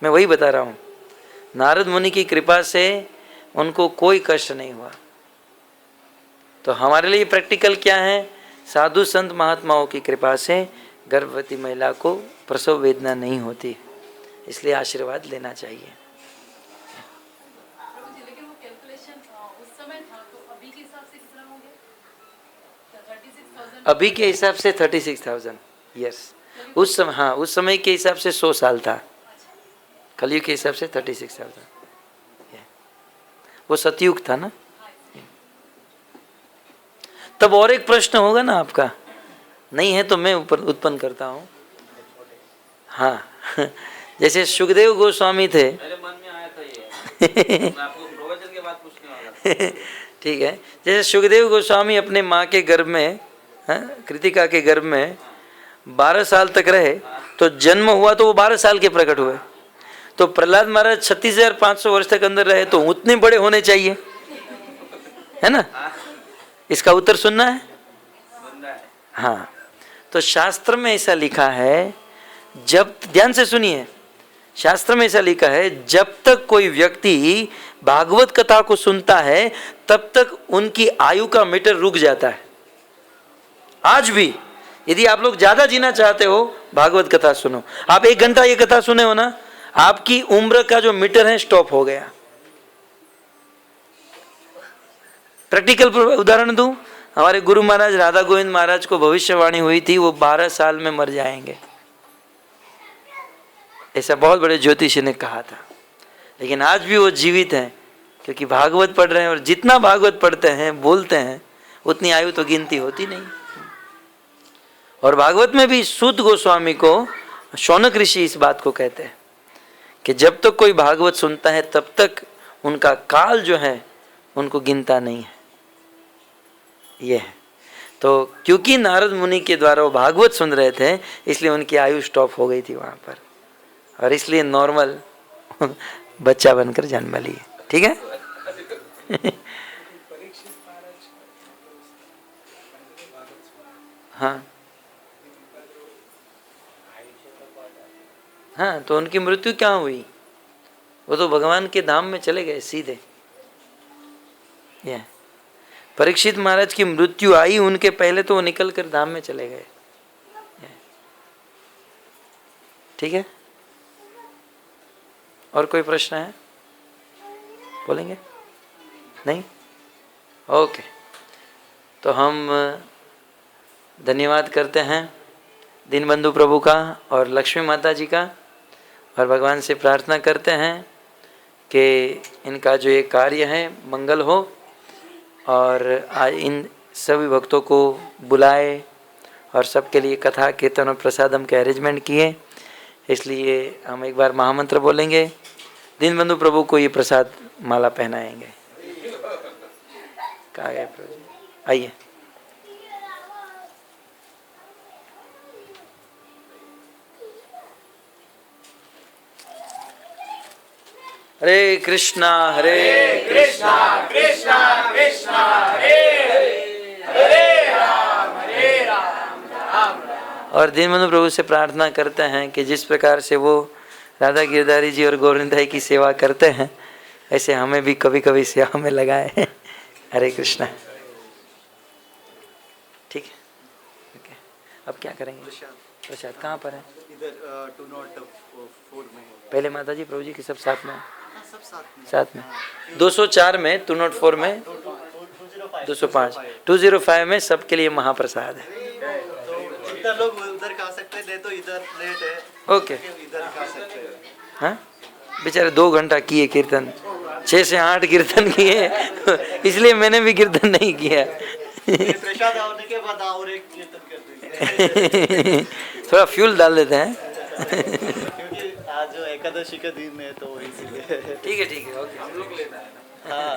मैं वही बता रहा हूँ, नारद मुनि की कृपा से उनको कोई कष्ट नहीं हुआ। तो हमारे लिए प्रैक्टिकल क्या है? साधु संत महात्माओं की कृपा से गर्भवती महिला को प्रसव वेदना नहीं होती, इसलिए आशीर्वाद लेना चाहिए। लेकिन वो कैलकुलेशन उस समय था, तो अभी के हिसाब से कितना हो गया? 36,000। अभी के हिसाब से 36,000, यस। उस समय, हाँ, उस समय के हिसाब से 100 साल था, कलयुग के हिसाब से 36,000। वो सतयुग था ना। तब और एक प्रश्न होगा ना आपका, नहीं है तो मैं ऊपर उत्पन्न करता हूँ। हाँ जैसे सुखदेव गोस्वामी थे, मेरे मन में आया था ये मैं आपको प्रवचन के बाद पूछने वाला था। ठीक है, जैसे सुखदेव गोस्वामी अपने माँ के गर्भ में, कृतिका के गर्भ में 12 साल तक रहे, तो जन्म हुआ तो वो 12 साल के प्रकट हुए। तो प्रहलाद महाराज 36,500 वर्ष तक अंदर रहे, तो उतने बड़े होने चाहिए, है ना? इसका उत्तर सुनना है? हाँ, तो शास्त्र में ऐसा लिखा है, जब, ध्यान से सुनिए, शास्त्र में ऐसा लिखा है, जब तक कोई व्यक्ति भागवत कथा को सुनता है तब तक उनकी आयु का मीटर रुक जाता है। आज भी यदि आप लोग ज्यादा जीना चाहते हो, भागवत कथा सुनो। आप 1 घंटा ये कथा सुने हो ना, आपकी उम्र का जो मीटर है स्टॉप हो गया। प्रैक्टिकल उदाहरण दूं, हमारे गुरु महाराज राधा गोविंद महाराज को भविष्यवाणी हुई थी, वो 12 साल में मर जाएंगे, ऐसा बहुत बड़े ज्योतिषी ने कहा था। लेकिन आज भी वो जीवित हैं, क्योंकि भागवत पढ़ रहे हैं, और जितना भागवत पढ़ते हैं, बोलते हैं, उतनी आयु तो गिनती होती नहीं। और भागवत में भी सूत गोस्वामी को शौनक ऋषि इस बात को कहते हैं कि जब तक कोई भागवत सुनता है तब तक उनका काल जो है उनको गिनता नहीं है। ये है, तो क्योंकि नारद मुनि के द्वारा वो भागवत सुन रहे थे, इसलिए उनकी आयु स्टॉप हो गई थी वहां पर, और इसलिए नॉर्मल बच्चा बनकर जन्म लिए। ठीक है हाँ हाँ, तो उनकी मृत्यु क्या हुई? वो तो भगवान के धाम में चले गए सीधे। परीक्षित महाराज की मृत्यु आई, उनके पहले तो वो निकल कर धाम में चले गए। ठीक है, और कोई प्रश्न है? बोलेंगे? नहीं? ओके, तो हम धन्यवाद करते हैं दीनबंधु प्रभु का और लक्ष्मी माता जी का, और भगवान से प्रार्थना करते हैं कि इनका जो ये कार्य है मंगल हो, और आज इन सभी भक्तों को बुलाए और सबके लिए कथा कीर्तन और प्रसादम के अरेंजमेंट किए। इसलिए हम एक बार महामंत्र बोलेंगे, दीनबंधु प्रभु को ये प्रसाद माला पहनाएंगे। कहाँ गए प्रभु जी? आइए। हरे कृष्णा कृष्णा कृष्णा कृष्णा हरे हरे राम राम। और दीनबंधु प्रभु से प्रार्थना करते हैं कि जिस प्रकार से वो राधा गिरधारी जी और गोविंदाई की सेवा करते हैं, ऐसे हमें भी कभी कभी सेवा में लगाए। हरे कृष्णा। ठीक है, ओके, अब क्या करेंगे? प्रसाद कहाँ पर है? इधर 204 में। पहले माता जी प्रभु जी के सब साथ में, सब साथ में 204 में, 204 में, 205, 205 में सबके लिए महाप्रसाद है। तो इधर लोग उधर खा सकते हैं, नहीं तो इधर लेट है। ओके, इधर खा सकते हैं। हाँ, बेचारे 2 घंटा किए कीर्तन, 6 से 8 कीर्तन किए, इसलिए मैंने भी कीर्तन नहीं किया। प्रसाद होने के बाद और एक कीर्तन कर देंगे। थोड़ा फ्यूल डाल देते हैं। क्योंकि आज जो एकादशी का दिन है तो इसीलिए। ठीक है, ओके, हम लोग लेना है ना। हाँ।